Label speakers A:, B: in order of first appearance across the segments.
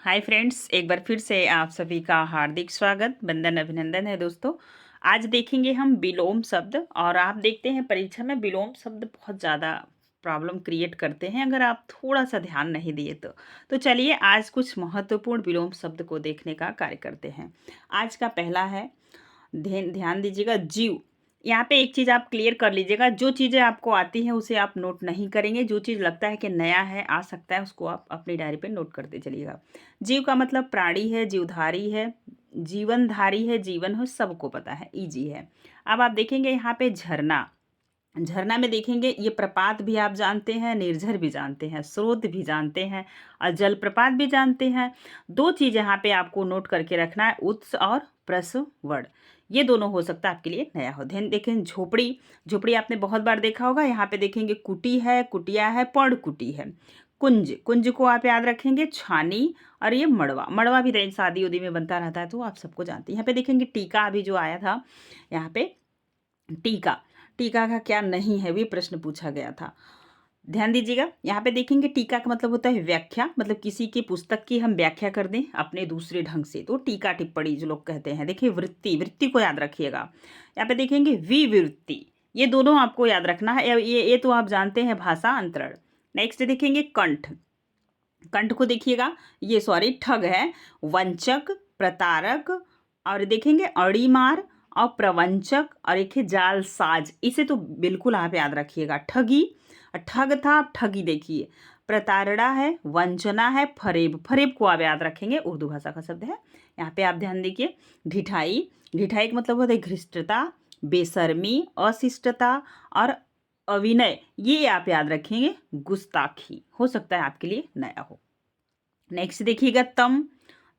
A: Hi friends, एक बार फिर से आप सभी का हार्दिक स्वागत, वंदन, अभिनंदन है दोस्तों। आज देखेंगे हम विलोम शब्द। और आप देखते हैं परीक्षा में विलोम शब्द बहुत ज़्यादा प्रॉब्लम क्रिएट करते हैं अगर आप थोड़ा सा ध्यान नहीं दिए तो चलिए आज कुछ महत्वपूर्ण विलोम शब्द को देखने का कार्य करते हैं। आज का पहला है, ध्यान ध्यान दीजिएगा, जीव। यहाँ पे एक चीज़ आप क्लियर कर लीजिएगा, जो चीज़ें आपको आती हैं उसे आप नोट नहीं करेंगे, जो चीज़ लगता है कि नया है, आ सकता है, उसको आप अपनी डायरी पे नोट करते चलिएगा। जीव का मतलब प्राणी है, जीवधारी है, जीवनधारी है, जीवन हो, सबको पता है, इजी है। अब आप देखेंगे यहाँ पे झरना। झरना में देखेंगे ये प्रपात भी आप जानते हैं, निर्झर भी जानते हैं, स्रोत भी जानते हैं और जलप्रपात भी जानते हैं। दो चीज़ यहाँ पे आपको नोट करके रखना है, उत्स और प्रसवर्ण। ये दोनों हो सकता है आपके लिए नया हो। ध्यान देखें, झोपड़ी। झोपड़ी आपने बहुत बार देखा होगा। यहाँ पे देखेंगे कुटी है, कुटिया है, पड़ कुटी है। कुंज, कुंज को आप याद रखेंगे, छानी। और ये मड़वा, मड़वा भी शादी उदी में बनता रहता है, तो आप सबको जानते हैं। यहाँ पे देखेंगे टीका, अभी जो आया था यहाँ पे, टीका। टीका का क्या नहीं है, भी प्रश्न पूछा गया था। ध्यान दीजिएगा, यहाँ पे देखेंगे टीका का मतलब होता है व्याख्या, मतलब किसी की पुस्तक की हम व्याख्या कर दें अपने दूसरे ढंग से, तो टीका टिप्पणी जो लोग कहते हैं। देखिए वृत्ति, वृत्ति को याद रखिएगा। यहाँ पे देखेंगे विवृत्ति, ये दोनों आपको याद रखना है। ये तो आप जानते हैं, भाषा अंतरण। नेक्स्ट देखेंगे कंठ। कंठ को देखिएगा, ये सॉरी ठग है, वंचक, प्रतारक, और देखेंगे अड़ीमार और प्रवंचक, और एक है जालसाज। इसे तो बिल्कुल आप याद रखिएगा। ठगी, ठग था, आप ठगी देखिए। प्रताड़ना है, वंचना है, फरेब, फरेब को आप याद रखेंगे, उर्दू भाषा का शब्द है। यहाँ पे आप ध्यान दीजिए, ढिठाई। ढिठाई का मतलब होता है घृष्टता, बेशर्मी, अशिष्टता और अविनय, ये आप याद रखेंगे, गुस्ताखी। हो सकता है आपके लिए नया हो। नेक्स्ट देखिएगा तम।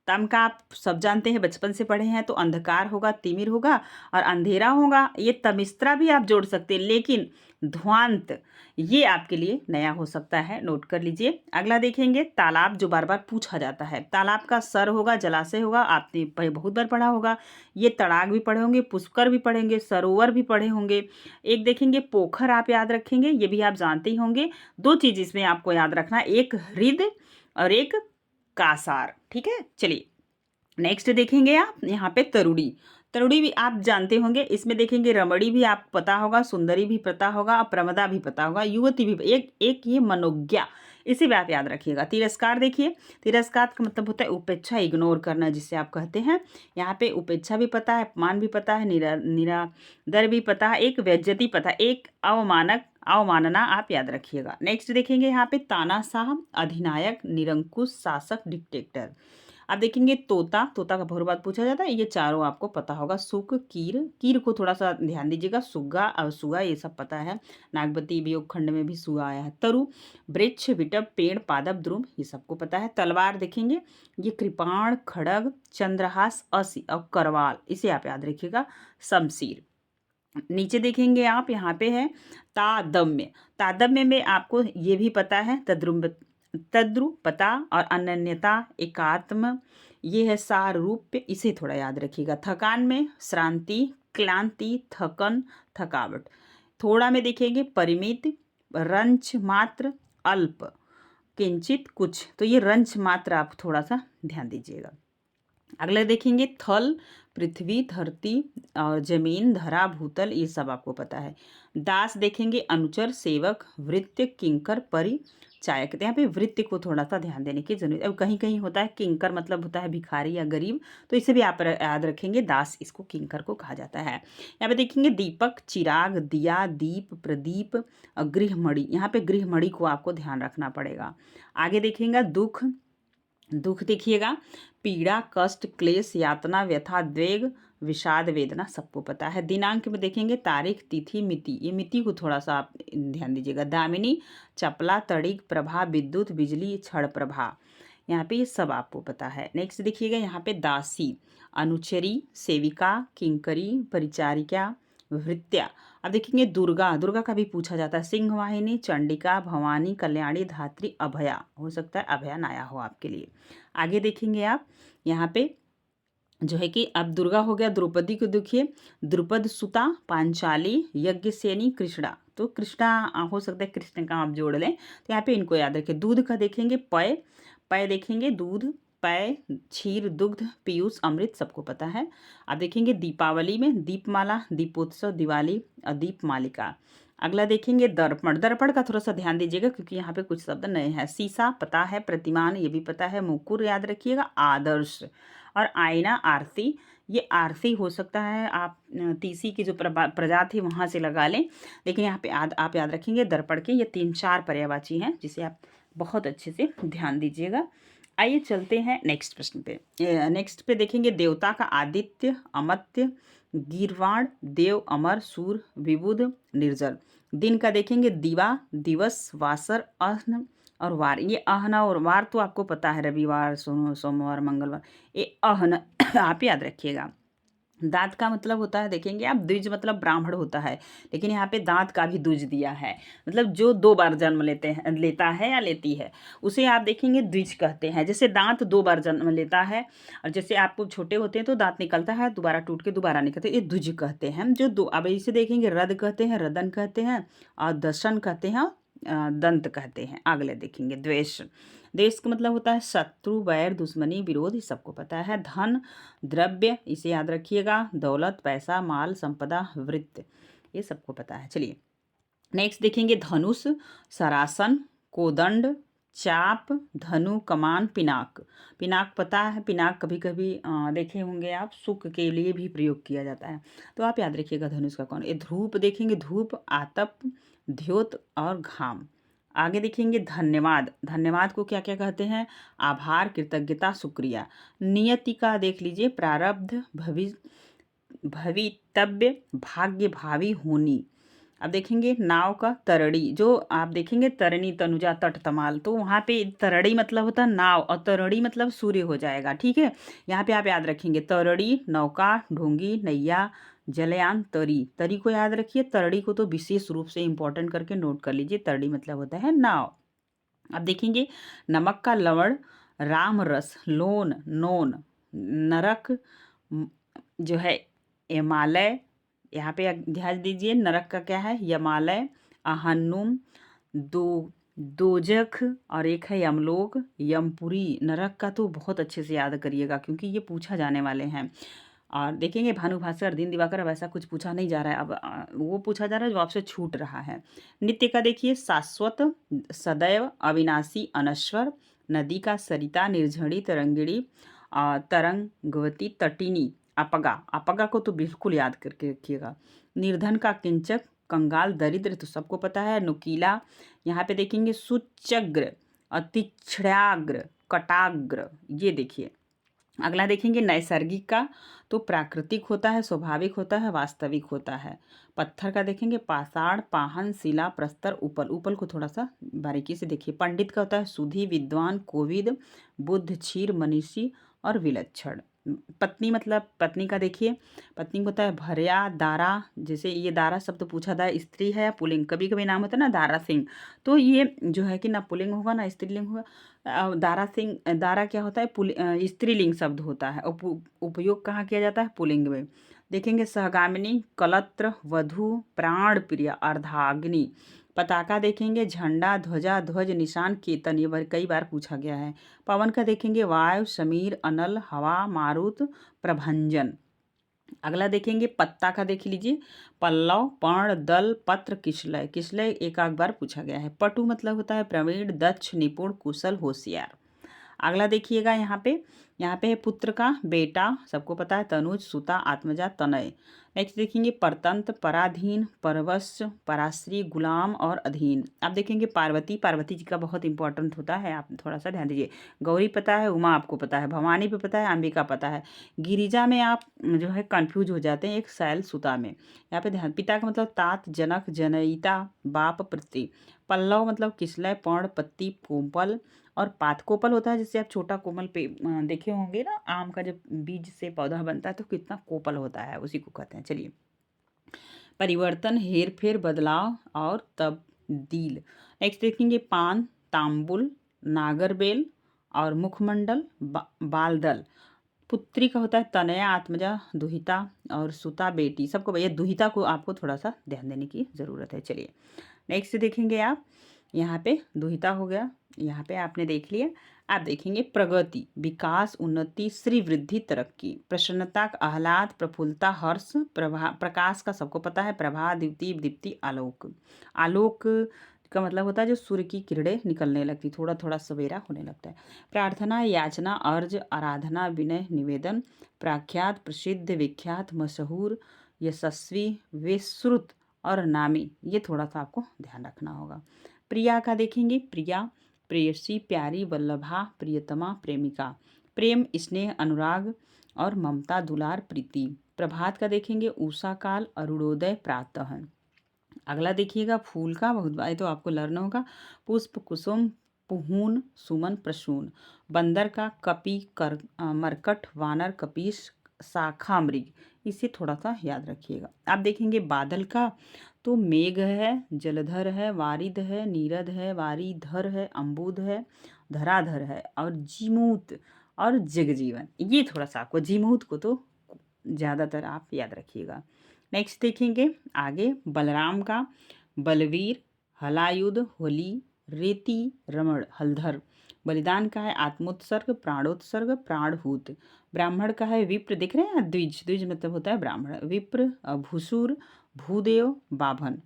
A: तम का आप सब जानते हैं, बचपन से पढ़े हैं, तो अंधकार होगा, तिमिर होगा और अंधेरा होगा। ये तमिस्त्रा भी आप जोड़ सकते हैं, लेकिन ध्वांत ये आपके लिए नया हो सकता है, नोट कर लीजिए। अगला देखेंगे तालाब, जो बार बार पूछा जाता है। तालाब का सर होगा, जलाशय होगा, आपने बहुत बार पढ़ा होगा। ये तड़ाग भी पढ़े होंगे, पुष्कर भी पढ़ेंगे, सरोवर भी पढ़े होंगे। एक देखेंगे पोखर, आप याद रखेंगे, ये भी आप जानते ही होंगे। दो चीज़ इसमें आपको याद रखना, एक हृद और एक कासार। ठीक है, चलिए नेक्स्ट देखेंगे आप यहाँ पे तरुड़ी। तरुड़ी भी आप जानते होंगे। इसमें देखेंगे रमणी भी आप पता होगा, सुंदरी भी पता होगा और प्रमदा भी पता होगा, युवती भी। एक ये मनोज्ञा, इसे भी आप याद रखिएगा। तिरस्कार देखिए, तिरस्कार का मतलब होता है उपेक्षा, इग्नोर करना, जिसे आप कहते हैं। यहाँ पे उपेक्षा भी पता है, अपमान भी पता है, निरादर भी पता है, एक व्यज्यति पता है, एक अवमानक, अवमानना आप याद रखिएगा। नेक्स्ट देखेंगे यहाँ पे तानाशाह, अधिनायक, निरंकुश, शासक, डिक्टेटर। अब देखेंगे तोता। तोता का बहुत बात पूछा जाता है, ये चारों आपको पता होगा। सुक, कीर, कीर को थोड़ा सा ध्यान दीजिएगा। सुग्गा और सुगा ये सब पता है, नागवती वियोग खंड में भी सुगा आया है। तरु, वृक्ष, विटप, पेड़, पादप, द्रुम, ये सबको पता है। तलवार देखेंगे, ये कृपाण, खड़ग, चंद्रहास, असी और करवाल, इसे आप याद रखिएगा। शमशीर। नीचे देखेंगे आप, यहाँ पे है तादम्य। तादम्य में आपको ये भी पता है, तद्रुपता और अनन्यता, एकात्म, ये है सार रूप, इसे थोड़ा याद रखिएगा। थकान में श्रांति, क्लांति, थकन, थकावट। थोड़ा में देखेंगे परिमित, रंच मात्र, अल्प, किंचित, कुछ। तो ये रंच मात्र आप थोड़ा सा ध्यान दीजिएगा। अगला देखेंगे थल, पृथ्वी, धरती और जमीन, धरा, भूतल, ये सब आपको पता है। दास देखेंगे अनुचर, सेवक, वृत्य, किंकर, परिचायक। यहाँ पे वृत्य को थोड़ा सा ध्यान देने की जरूरत है। अब कहीं कहीं होता है किंकर मतलब होता है भिखारी या गरीब, तो इसे भी आप याद रखेंगे, दास इसको किंकर को कहा जाता है। यहाँ पे देखेंगे दीपक, चिराग, दिया, दीप, प्रदीप और गृहमणि। यहाँ पे गृहमणि को आपको ध्यान रखना पड़ेगा। आगे देखेंगे दुख। दुख देखिएगा, पीड़ा, कष्ट, क्लेश, यातना, व्यथा, द्वेग, विषाद, वेदना, सबको पता है। दिनांक में देखेंगे तारीख, तिथि, मिति, ये मिति को थोड़ा सा आप ध्यान दीजिएगा। दामिनी, चपला, तड़िक, प्रभा, विद्युत, बिजली, क्षण प्रभा, यहाँ पे ये सब आपको पता है। नेक्स्ट देखिएगा यहाँ पे दासी, अनुचरी, सेविका, किंकरी, परिचारिका, भृत्या। अब देखेंगे दुर्गा। दुर्गा का भी पूछा जाता है। सिंहवाहिनी, चंडिका, भवानी, कल्याणी, धात्री, अभया। हो सकता है अभया नया हो आपके लिए। आगे देखेंगे आप यहाँ पे जो है कि अब दुर्गा हो गया। द्रौपदी को देखिए, द्रुपद सुता, पांचाली, यज्ञसेनी, कृष्णा। तो कृष्णा हो सकता है कृष्ण का आप जोड़ लें, तो यहाँ पे इनको याद रखें। दूध का देखेंगे पय, पय देखेंगे दूध, पेय, क्षीर, दुग्ध, पीयूष, अमृत सबको पता है। अब देखेंगे दीपावली में दीपमाला, दीपोत्सव, दिवाली और दीपमालिका। अगला देखेंगे दर्पण। दर्पण का थोड़ा सा ध्यान दीजिएगा क्योंकि यहाँ पे कुछ शब्द नए हैं। शीशा पता है, प्रतिमान ये भी पता है, मुकुर याद रखिएगा, आदर्श और आईना, आरती। ये आरती हो सकता है आप तीसी की जो प्रजाति है वहाँ से लगा लें, लेकिन यहाँ पे आप याद रखेंगे दर्पण के ये 3-4 पर्यायवाची हैं जिसे आप बहुत अच्छे से ध्यान दीजिएगा। आइए चलते हैं नेक्स्ट प्रश्न पे। नेक्स्ट पे देखेंगे देवता का आदित्य, अमर्त्य, गीर्वाण, देव, अमर, सूर, विबुध, निर्जल। दिन का देखेंगे दिवा, दिवस, वासर, अहन और वार। ये अहना और वार तो आपको पता है, रविवार, सोमवार, मंगलवार, ये अहन आप याद रखिएगा। दांत का मतलब होता है देखेंगे आप, द्विज मतलब ब्राह्मण होता है, लेकिन यहाँ पे दांत का भी द्विज दिया है, मतलब जो 2 बार जन्म लेता है या लेती है उसे आप देखेंगे द्विज कहते हैं। जैसे दांत 2 बार जन्म लेता है और जैसे आपको छोटे होते हैं तो दांत निकलता है, दोबारा टूट के दोबारा निकलते हैं, ये द्विज कहते हैं। जो 2, अब इसे देखेंगे रद कहते हैं, रदन कहते हैं और दशन कहते हैं, दंत कहते हैं। अगले देखेंगे द्वेष। देश का मतलब होता है शत्रु, वैर, दुश्मनी, विरोध, ये सबको पता है। धन, द्रव्य, इसे याद रखिएगा, दौलत, पैसा, माल, संपदा, वृत्त, ये सबको पता है। चलिए नेक्स्ट देखेंगे धनुष, सरासन, कोदंड, चाप, धनु, कमान, पिनाक। पिनाक पता है, पिनाक कभी कभी देखे होंगे आप, सुख के लिए भी प्रयोग किया जाता है, तो आप याद रखिएगा धनुष का कौन। ये धूप देखेंगे, धूप, आतप, द्योत और घाम। आगे देखेंगे धन्यवाद। धन्यवाद को क्या क्या कहते हैं, आभार, कृतज्ञता, शुक्रिया। नियति का देख लीजिए, प्रारब्ध, भवितव्य, भाग्य, भावी, होनी। अब देखेंगे नाव का तरड़ी, जो आप देखेंगे तरणी, तनुजा, तट, तमाल, तो वहाँ पे तरड़ी मतलब होता है नाव और तरड़ी मतलब सूर्य हो जाएगा, ठीक है। यहाँ पे आप याद रखेंगे तरड़ी, नौका, ढोंगी, नैया, जलयान, तरी। तरी को याद रखिए, तरड़ी को तो विशेष रूप से इंपॉर्टेंट करके नोट कर लीजिए, तरड़ी मतलब होता है नाव। अब देखेंगे नमक का लवण, राम रस, लोन, नोन, नरक, जो है हिमालय, यहाँ पे ध्यान दीजिए नरक का क्या है, यमालय, अहन्नुम, दोजख और एक है यमलोक, यमपुरी। नरक का तो बहुत अच्छे से याद करिएगा क्योंकि ये पूछा जाने वाले हैं। और देखेंगे भानुभास्कर, दिन दिवाकर, अब ऐसा कुछ पूछा नहीं जा रहा है, अब वो पूछा जा रहा है जो आपसे छूट रहा है। नित्य का देखिए शाश्वत, सदैव, अविनाशी, अनश्वर। नदी का सरिता, निर्झरी, तरंगिणी, तरंगवती, तटिनी। अपगा, अपगा को तो बिल्कुल याद करके रखिएगा। निर्धन का किंचक, कंगाल, दरिद्र तो सबको पता है। नुकीला, यहाँ पे देखेंगे सुचग्र, अतिछ्याग्र, कटाग्र, ये देखिए। अगला देखेंगे नैसर्गिक का, तो प्राकृतिक होता है, स्वाभाविक होता है, वास्तविक होता है। पत्थर का देखेंगे पाषाण, पाहन, शिला, प्रस्तर, उपल। उपल को थोड़ा सा बारीकी से देखिए। पंडित का होता है सुधी, विद्वान, कोविद, बुद्ध, क्षीर, मनीषी और विलक्षण। पत्नी मतलब पत्नी का देखिए, पत्नी को होता है भर्या, दारा, जैसे ये दारा शब्द पूछा था स्त्री है या पुल्लिंग, कभी कभी नाम होता है ना दारा सिंह, तो ये जो है कि ना पुल्लिंग होगा ना स्त्रीलिंग होगा। दारा सिंह, दारा क्या होता है, स्त्रीलिंग शब्द होता है, उपयोग कहाँ किया जाता है, पुल्लिंग में। देखेंगे सहगामिनी, कलत्र, वधु, प्राण प्रिय, अर्धाग्नि। पताका देखेंगे झंडा, ध्वजा, ध्वज, निशान, केतन, ये कई बार पूछा गया है। पवन का देखेंगे वायु, समीर, अनल, हवा, मारुत, प्रभंजन। अगला देखेंगे पत्ता का देख लीजिए, पल्लव, पर्ण, दल, पत्र, किशलय। किशलय एक आध बार पूछा गया है। पटु मतलब होता है प्रवीण, दक्ष, निपुण, कुशल, होशियार। अगला देखिएगा यहाँ पे है पुत्र का बेटा, सबको पता है, तनुज, सुता, आत्मजा, तनय। नेक्स्ट देखेंगे परतंत्र, पराधीन, परवश, पराश्री, गुलाम और अधीन। आप देखेंगे पार्वती, पार्वती जी का बहुत इंपॉर्टेंट होता है, आप थोड़ा सा ध्यान दीजिए। गौरी पता है, उमा आपको पता है, भवानी पे पता है, अंबिका पता है। गिरिजा में आप जो है कन्फ्यूज हो जाते हैं, एक शैल सुता में। यहाँ पे ध्यान, पिता का मतलब तात, जनक, जनयिता, बाप, पृथ्वी। पल्लव मतलब किसलय, पर्ण, पत्ती, कोपल और पात। कोपल होता है जैसे आप छोटा कोमल पे देखे होंगे ना, आम का जब बीज से पौधा बनता है तो कितना कोपल होता है, उसी को कहते हैं। चलिए परिवर्तन, हेर फेर, बदलाव और तब्दील। नेक्स्ट देखेंगे पान, तांबुल, नागरबेल और मुखमंडल, बालदल। पुत्री का होता है तनया, आत्मजा, दुहिता और सुता, बेटी। सबको भैया दुहिता को आपको थोड़ा सा ध्यान देने की ज़रूरत है। चलिए नेक्स्ट देखेंगे आप, यहाँ पे दुहिता हो गया, यहाँ पे आपने देख लिया। आप देखेंगे प्रगति, विकास, उन्नति, श्री वृद्धि, तरक्की, प्रसन्नता, आह्लाद, प्रफुल्लता, हर्ष, प्रभा, प्रकाश का सबको पता है, प्रभा, द्युति, दीप्ति, आलोक। आलोक का मतलब होता है जो सूर्य की किरणें निकलने लगती, थोड़ा थोड़ा सवेरा होने लगता है। प्रार्थना, याचना, अर्ज, आराधना, विनय, निवेदन, प्रख्यात, प्रसिद्ध, विख्यात, मशहूर, यशस्वी, विश्रुत और नामी, ये थोड़ा सा आपको ध्यान रखना होगा। प्रिया का देखेंगे, प्रिया, प्रेयसी, प्यारी, वल्लभा, प्रियतमा, प्रेमिका, प्रेम, स्नेह, अनुराग और ममता, दुलार, प्रीति। प्रभात का देखेंगे, उषा काल, अरुणोदय, प्रातः। अगला देखिएगा फूल का, बहुत बार तो आपको लर्न होगा, पुष्प, कुसुम, पुहून, सुमन, प्रसून। बंदर का कपि, मरकट, वानर, कपीश, शाखा, मृग, इसे थोड़ा सा याद रखिएगा। आप देखेंगे बादल का तो मेघ है, जलधर है, वारिद है, नीरद है, वारीधर है, अम्बुद है, धराधर है और जीमूत और जगजीवन। ये थोड़ा सा आपको जीमूत को तो ज़्यादातर आप याद रखिएगा। नेक्स्ट देखेंगे आगे बलराम का, बलवीर, हलायुध, होली, रेती, रमण, हलधर। बलिदान का है आत्मोत्सर्ग, प्राणोत्सर्ग, प्राणहूत। ब्राह्मण का है विप्र, देख रहे हैं द्विज, द्विज मतलब होता है ब्राह्मण, विप्र, भूसुर, भूदेव, बाभन।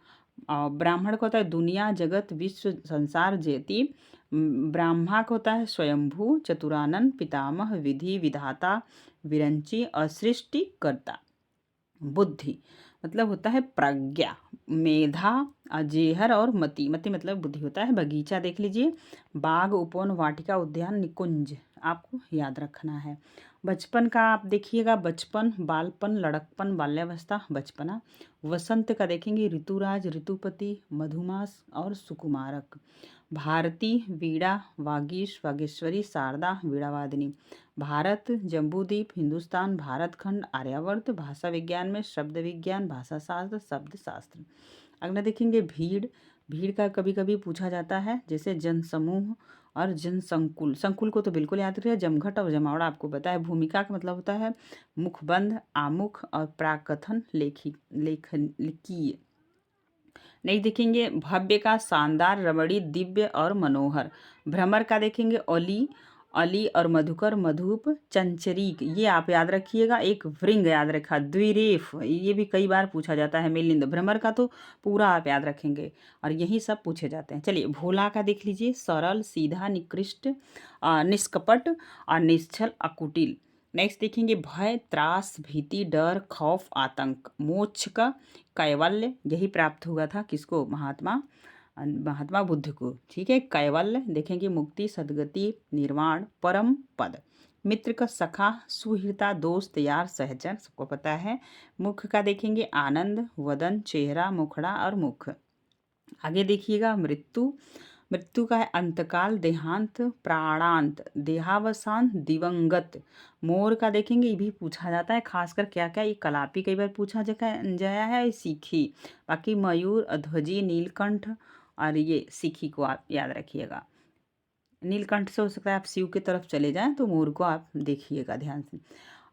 A: और ब्राह्मण का होता है दुनिया, जगत, विश्व, संसार, जयति। ब्राह्मा का होता है स्वयंभू, चतुरानन, पितामह, विधि, विधाता, विरंची और सृष्टिकर्ता। बुद्धि मतलब होता है प्रज्ञा, मेधा, अजेहर और मति, मति मतलब बुद्धि होता है। बगीचा देख लीजिए, बाग, उपवन, वाटिका, उद्यान, निकुंज, आपको याद रखना है। बचपन का आप देखिएगा, बचपन, बालपन, लड़कपन, बाल्यावस्था, बचपना। वसंत का देखेंगे ऋतुराज, ऋतुपति, मधुमास और सुकुमारक। भारती, वीणा, वागीश, वागेश्वरी, शारदा, वीणावादिनी। भारत, जम्बूद्वीप, हिंदुस्तान, भारत खंड, आर्यावर्त। भाषा विज्ञान में शब्द विज्ञान, भाषा शास्त्र, शब्द शास्त्र। अगला देखेंगे भीड़, भीड़ का कभी कभी पूछा जाता है, जैसे जनसमूह और जनसंकुल। संकुल को तो बिल्कुल याद रखिए, जमघट और जमावड़ा आपको पता है। भूमिका का मतलब होता है मुखबंध, आमुख और प्राकथन, लिखीय। नहीं देखेंगे भव्य का शानदार, रमणी, दिव्य और मनोहर। भ्रमर का देखेंगे अली, अली और मधुकर, मधुप, चंचरीक, ये आप याद रखिएगा। एक वृंग याद रखा, द्विरेफ, ये भी कई बार पूछा जाता है। मिलिंद, भ्रमर का तो पूरा आप याद रखेंगे और यही सब पूछे जाते हैं। चलिए भोला का देख लीजिए, सरल, सीधा, निकृष्ट, निष्कपट और निश्चल, अकुटिल। नेक्स्ट देखेंगे भय, त्रास, भीति, डर, खौफ, आतंक। मोक्ष का कैवल्य, यही प्राप्त हुआ था किसको, महात्मा बुद्ध को, ठीक है। कैवल्य देखेंगे मुक्ति, सद्गति, निर्वाण, परम पद। मित्र का सखा, सुहृता, दोस्त, यार, सहचर, सबको पता है। मुख का देखेंगे आनंद, वदन, चेहरा, मुखड़ा और मुख। आगे देखिएगा मृत्यु, मृत्यु का है अंतकाल, देहांत, प्राणांत, देहावसान, दिवंगत। मोर का देखेंगे ये भी पूछा जाता है, खासकर क्या क्या, ये कलापी कई बार पूछा जाया है, ये सीखी। बाकी मयूर, अध्वजी, नीलकंठ और ये सीखी को आप याद रखिएगा। नीलकंठ से हो सकता है आप शिव की तरफ चले जाएं, तो मोर को आप देखिएगा ध्यान से।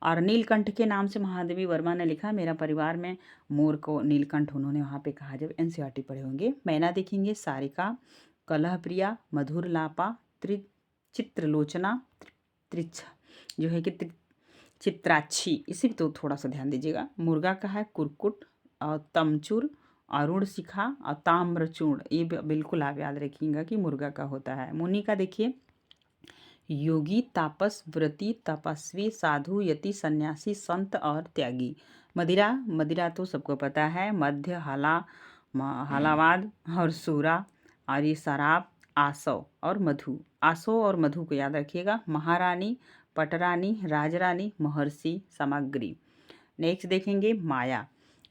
A: और नीलकंठ के नाम से महादेवी वर्मा ने लिखा, मेरा परिवार में मोर को नीलकंठ उन्होंने वहाँ पे कहा, जब एनसीईआरटी पढ़े होंगे। मैना देखेंगे सारिका, कलह प्रिया, मधुर लापा, चित्रलोचना, त्रिछ जो है कि चित्राक्षी, इसी पे तो थोड़ा सा ध्यान दीजिएगा। मुर्गा का है कुरकुट और तमचुर, अरुण शिखा और ताम्रचूर्ण, ये बिल्कुल आप याद रखिएगा कि मुर्गा का होता है। मुनि का देखिए योगी, तापस, व्रती, तपस्वी, साधु, यति, सन्यासी, संत और त्यागी। मदिरा, मदिरा तो सबको पता है, मध्य, हलावाद और सूरा और ये शराब, आसव और मधु। आसव और मधु को याद रखिएगा। महारानी, पटरानी, राजरानी, महर्षि, सामग्री। नेक्स्ट देखेंगे माया,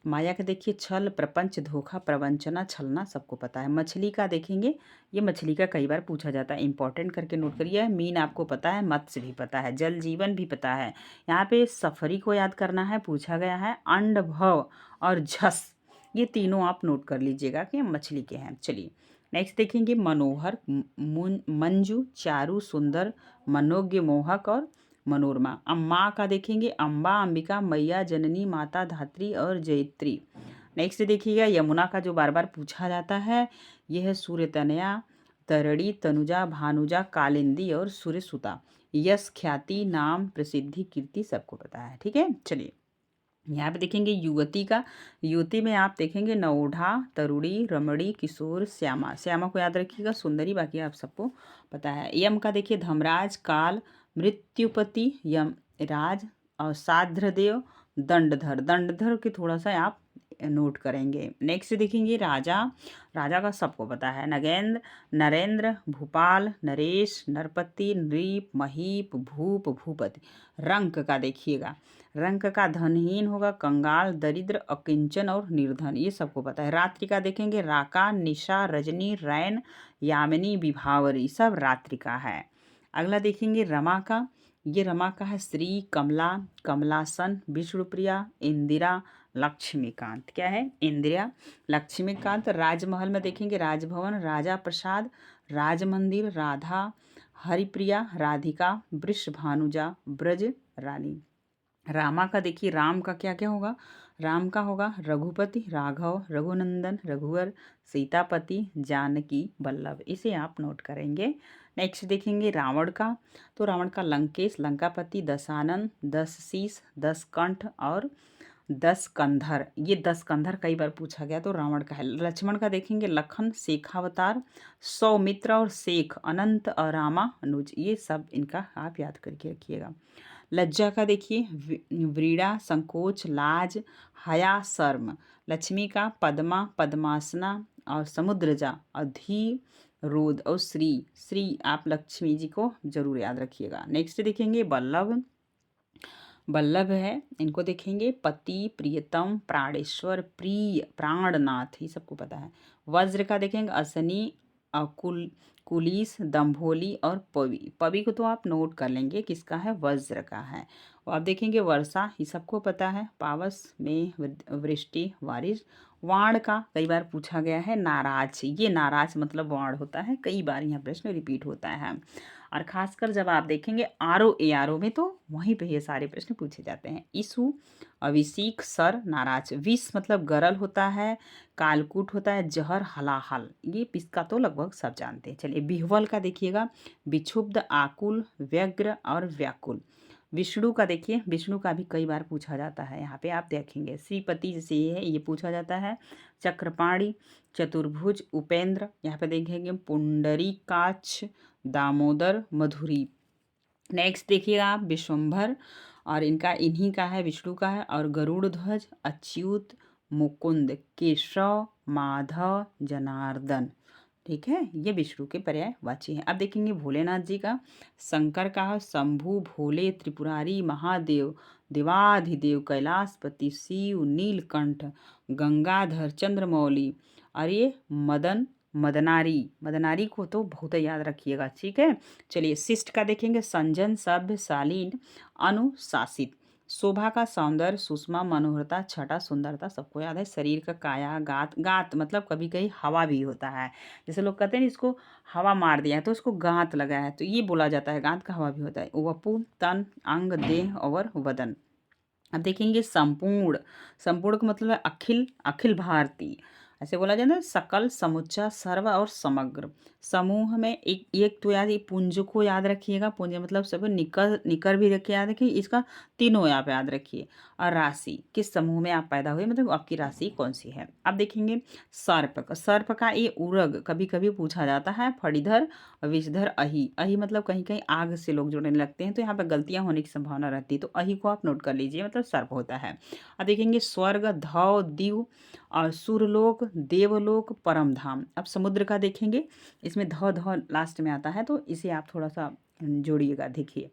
A: माया का देखिए छल, प्रपंच, धोखा, प्रवंचना, छलना, सबको पता है। मछली का देखेंगे, ये मछली का कई बार पूछा जाता है, इंपॉर्टेंट करके नोट करिए। मीन आपको पता है, मत्स्य भी पता है, जल जीवन भी पता है। यहाँ पे सफरी को याद करना है, पूछा गया है। अंड, भव और झस, ये तीनों आप नोट कर लीजिएगा कि मछली के हैं। चलिए नेक्स्ट देखेंगे मनोहर, मंजू, चारू, सुंदर, मनोज्ञ, मोहक और मनोरमा। अम्मा का देखेंगे अम्बा, अंबिका, मैया, जननी, माता, धात्री और जयत्री। नेक्स्ट देखिएगा यमुना का जो बार बार पूछा जाता है, यह है सूर्य तनया, तरड़ी, तनुजा, भानुजा, कालिंदी और सूर्यसुता। यश, ख्याति, नाम, प्रसिद्धि, कीर्ति सबको पता है। ठीक है, चलिए यहाँ पे देखेंगे युवती का। युवती में आप देखेंगे नवोढ़ा, तरुणी, रमणी, किशोर, श्यामा। श्यामा को याद रखिएगा, सुंदरी, बाकी आप सबको पता है। यम का देखिए धर्मराज, काल, मृत्युपति, यम राज और साध्रदेव, दंडधर। दंडधर के थोड़ा सा आप नोट करेंगे। नेक्स्ट देखेंगे राजा। राजा का सबको पता है, नगेंद्र, नरेंद्र, भूपाल, नरेश, नरपति, नृप, महीप, भूप, भूपति। रंक का देखिएगा, रंक का धनहीन होगा, कंगाल, दरिद्र, अकिंचन और निर्धन, ये सबको पता है। रात्रि का देखेंगे राका, निशा, रजनी, रैन, यामिनी, विभावरी, सब रात्रि का है। अगला देखेंगे रमा का। ये रमा का है श्री, कमला, कमलासन, विष्णुप्रिया, इंदिरा, लक्ष्मीकांत। क्या है? इंदिरा, लक्ष्मीकांत। राजमहल में देखेंगे राजभवन, राजा प्रसाद, राजमंदिर, राधा, हरिप्रिया, राधिका, वृषभानुजा, ब्रज रानी। रामा का देखिए, राम का क्या क्या होगा? राम का होगा रघुपति, राघव, रघुनंदन, रघुवर, सीतापति, जानकी, वल्लभ। इसे आप नोट करेंगे। नेक्स्ट देखेंगे रावण का। तो रावण का लंकेश, लंकापति, दशानन, 10 शीश, 10 कंठ और 10 कंधर। ये 10 कंधर कई बार पूछा गया, तो रावण का है। लक्ष्मण का देखेंगे लखन, शेखावतार, सौमित्र और शेख, अनंत और रामा, अनुज। ये सब इनका आप याद करके रखिएगा। लज्जा का देखिए व्रीड़ा, संकोच, लाज, हया, शर्म। लक्ष्मी का पद्मा, पद्मासना और समुद्रजा, अधि, रोध और श्री। श्री आप लक्ष्मी जी को जरूर याद रखिएगा। नेक्स्ट देखेंगे वल्लभ। वल्लभ है, इनको देखेंगे पति, प्रियतम, प्राणेश्वर, प्रिय, प्राणनाथ, ये सबको पता है। वज्र का देखेंगे असनी, अकुल, कुलीस, दम्भोली और पवि। पवि को तो आप नोट कर लेंगे, किसका है? वज्र का है। और आप देखेंगे वर्षा, ये सबको पता है, पावस में वृष्टि, बारिश। वाण का कई बार पूछा गया है नाराज, ये नाराज मतलब वाण होता है, कई बार यह प्रश्न रिपीट होता है। और खासकर जब आप देखेंगे आरो ए आरो में, तो वहीं पे ये सारे प्रश्न पूछे जाते हैं। ईसु, अभिषेक, सर, नाराज। विष मतलब गरल होता है, कालकूट होता है, जहर, हलाहल। ये पिस्का तो लगभग सब जानते हैं। चलिए बिहवल का देखिएगा, विक्षुब्ध, आकुल, व्यग्र और व्याकुल। विष्णु का देखिए, विष्णु का भी कई बार पूछा जाता है, यहाँ पे आप देखेंगे। श्रीपति जैसे ये है, ये पूछा जाता है। चक्रपाणी, चतुर्भुज, उपेंद्र, यहाँ पे देखेंगे पुंडरीकाक्ष, दामोदर, मधुरी। नेक्स्ट देखिएगा आप विश्वम्भर, और इनका इन्हीं का है, विष्णु का है। और गरुड़ ध्वज, अच्युत, मुकुंद, केशव, माधव, जनार्दन। ठीक है, ये विष्णु के पर्यायवाची हैं। अब देखेंगे भोलेनाथ जी का। शंकर का है शंभु, भोले, त्रिपुरारी, महादेव, देवाधिदेव, कैलाशपति, शिव, नीलकंठ, गंगाधर, चंद्रमौली। और ये मदन, मदनारी। मदनारी को तो बहुत याद रखिएगा। ठीक है, चलिए शिष्ट का देखेंगे संजन, सभ्य, शालीन, अनुशासित। शोभा का सौंदर्य, सुषमा, मनोहरता, छटा, सुंदरता, सबको याद है। शरीर का काया, गात। गात मतलब कभी कहीं हवा भी होता है, जैसे लोग कहते हैं इसको हवा मार दिया है तो उसको गांत लगा है, तो ये बोला जाता है, गांत का हवा भी होता है। वपु, तन, अंग, देह और वदन। अब देखेंगे संपूर्ण। संपूर्ण का मतलब है अखिल, अखिल भारतीय, ऐसे बोला जाता है। सकल, समुच्चा, सर्व और समग्र। समूह में एक तो याद, पुंज को याद रखिएगा, पुंज मतलब सब। निकर, निकर भी रखिए, याद रखिए, इसका तीनों आप याद रखिए। और राशि, किस समूह में आप पैदा हुए, मतलब आपकी राशि कौन सी है। अब देखेंगे सर्प। सर्प का ये उरग कभी कभी पूछा जाता है। फणिधर, विषधर, अहि। अहि मतलब कहीं कहीं आग से लोग जुड़ने लगते हैं, तो यहाँ पर गलतियां होने की संभावना रहती है, तो अहि को आप नोट कर लीजिए, मतलब सर्प होता है। अब देखेंगे स्वर्ग, धव, दिव और सुरलोक, देवलोक, परमधाम। अब समुद्र का देखेंगे, इसमें ध ध लास्ट में आता है, तो इसे आप थोड़ा सा जोड़िएगा। देखिए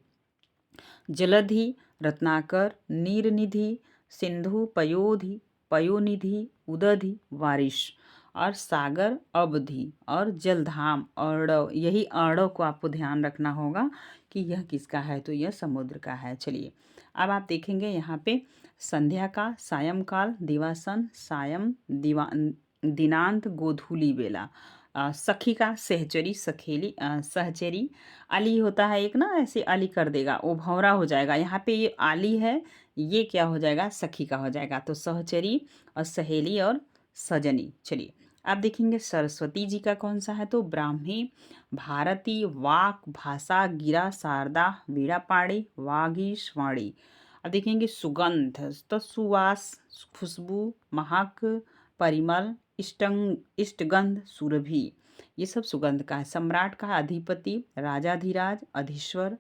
A: जलधि, रत्नाकर, नीरनिधि, सिंधु, पयोधि, पयोनिधि, उदधि, वारिश। और सागर, अवधि और जलधाम, अर्णव। यही अर्णव को आपको ध्यान रखना होगा कि यह किसका है, तो यह समुद्र का है। चलिए अब आप देखेंगे यहाँ पे संध्या का, सायंकाल, दिवासन, सायं, दिनांत, गोधूली बेला। सखी का सहचरी, सखेली, सहचरी। अली होता है एक ना, ऐसे अली कर देगा, वो भंवरा हो जाएगा। यहाँ पे ये आली है, ये क्या हो जाएगा, सखी का हो जाएगा। तो सहचरी और सहेली और सजनी। चलिए आप देखेंगे सरस्वती जी का कौन सा है, तो ब्राह्मी, भारती, वाक, भाषा, गिरा, शारदा, वीणापाणी, वागीश्वाणी। अब देखेंगे सुगंध, तो सुवास, खुशबू, महक, परिमल, इष्टगंध, सुरभि। ये सब सुगंध का है। सम्राट का है अधिपति, राजाधिराज, अधीश्वर,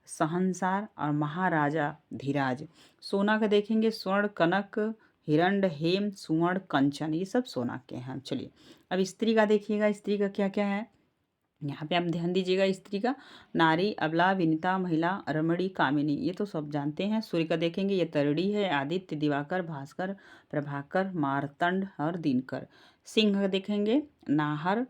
A: शहंशाह और महाराजा धीराज। सोना का देखेंगे स्वर्ण, कनक, हिरण्य, हेम, सुवर्ण, कंचन। ये सब सोना के हैं। चलिए अब स्त्री का देखिएगा, स्त्री का क्या क्या है। यहाँ पे आप ध्यान दीजिएगा, स्त्री का नारी, अबला, विनिता, महिला, रमणी, कामिनी, ये तो सब जानते हैं। सूर्य का देखेंगे ये तरड़ी है, आदित्य, दिवाकर, भास्कर, प्रभाकर, मार्तंड और दिनकर। सिंह का देखेंगे नाहर,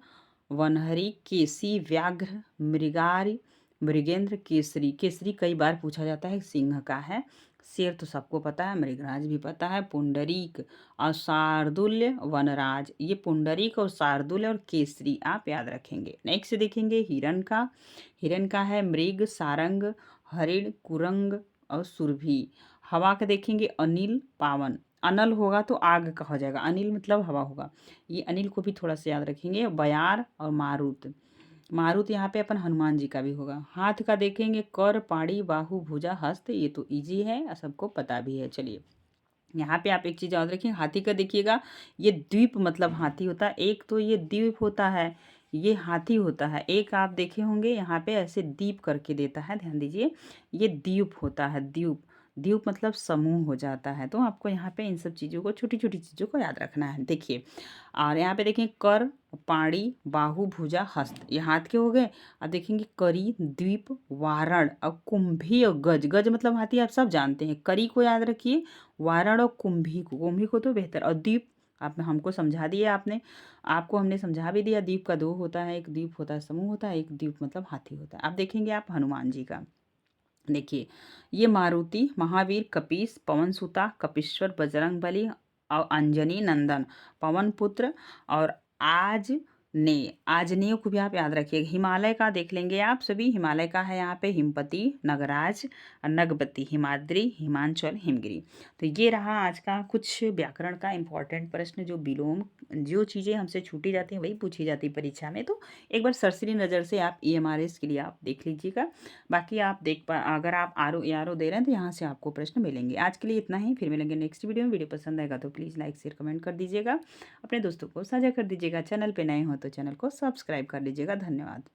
A: वनहरी, केसी, व्याघ्र, मृगारी, मृगेंद्र, केसरी। केसरी कई बार पूछा जाता है, सिंह का है। शेर तो सबको पता है, मृगराज भी पता है, पुंडरीक और शार्दुल्य, वनराज। ये पुंडरीक और शार्दुल्य और केसरी आप याद रखेंगे। नेक्स्ट देखेंगे हिरण का, हिरण का है मृग, सारंग, हरिण, कुरंग और सुरभि। हवा का देखेंगे अनिल, पावन। अनल होगा तो आग का हो जाएगा, अनिल मतलब हवा होगा। ये अनिल को भी थोड़ा सा याद रखेंगे। बयार और मारुत, मारुत यहाँ पे अपन हनुमान जी का भी होगा। हाथ का देखेंगे कर, पाड़ी, बाहु, भुजा, हस्त। ये तो इजी है और सबको पता भी है। चलिए यहाँ पे आप एक चीज़ याद रखिए, हाथी का देखिएगा ये द्वीप मतलब हाथी होता है। एक तो ये द्वीप होता है, ये हाथी होता है। एक आप देखे होंगे यहाँ पे ऐसे दीप करके देता है, ध्यान दीजिए, ये द्वीप होता है, द्वीप। द्वीप मतलब समूह हो जाता है। तो आपको यहाँ पे इन सब चीज़ों को, छोटी छोटी चीज़ों को याद रखना है। देखिए और यहाँ पे देखें कर, पाड़ी, बाहु, भुजा, हस्त, ये हाथ के हो गए। अब देखेंगे करी, द्वीप, वारण और कुंभी और गज। गज मतलब हाथी आप सब जानते हैं। करी को याद रखिए, वारण और कुंभी को, कुंभी को तो बेहतर, और द्वीप आप हमको समझा दिया आपने, आपको हमने समझा भी दिया। द्वीप का दो होता है, एक द्वीप होता है समूह होता है, एक द्वीप मतलब हाथी होता है। अब देखेंगे आप हनुमान जी का, देखिए ये मारुति, महावीर, कपीस, पवनसुता, कपीश्वर, बजरंगबली और अंजनी नंदन, पवन पुत्र और आज ने, आजनेय को भी आप याद रखिएगा। हिमालय का देख लेंगे आप सभी, हिमालय का है यहाँ पे हिमपति, नगराज, नगबती, हिमाद्री, हिमांचल, हिमगिरी। तो ये रहा आज का कुछ व्याकरण का इंपॉर्टेंट प्रश्न, जो विलोम, जो चीज़ें हमसे छूटी जाती हैं वही पूछी जाती है परीक्षा में। तो एक बार सरसरी नज़र से आप EMRS के लिए आप देख लीजिएगा। बाकी आप देख पा, अगर आप आर ओ दे रहे हैं तो यहाँ से आपको प्रश्न मिलेंगे। आज के लिए इतना ही, फिर मिलेंगे नेक्स्ट वीडियो में। वीडियो पसंद आएगा तो प्लीज़ लाइक शेयर कमेंट कर दीजिएगा, अपने दोस्तों को साझा कर दीजिएगा। चैनल पे नए हो तो चैनल को सब्सक्राइब कर लीजिएगा। धन्यवाद।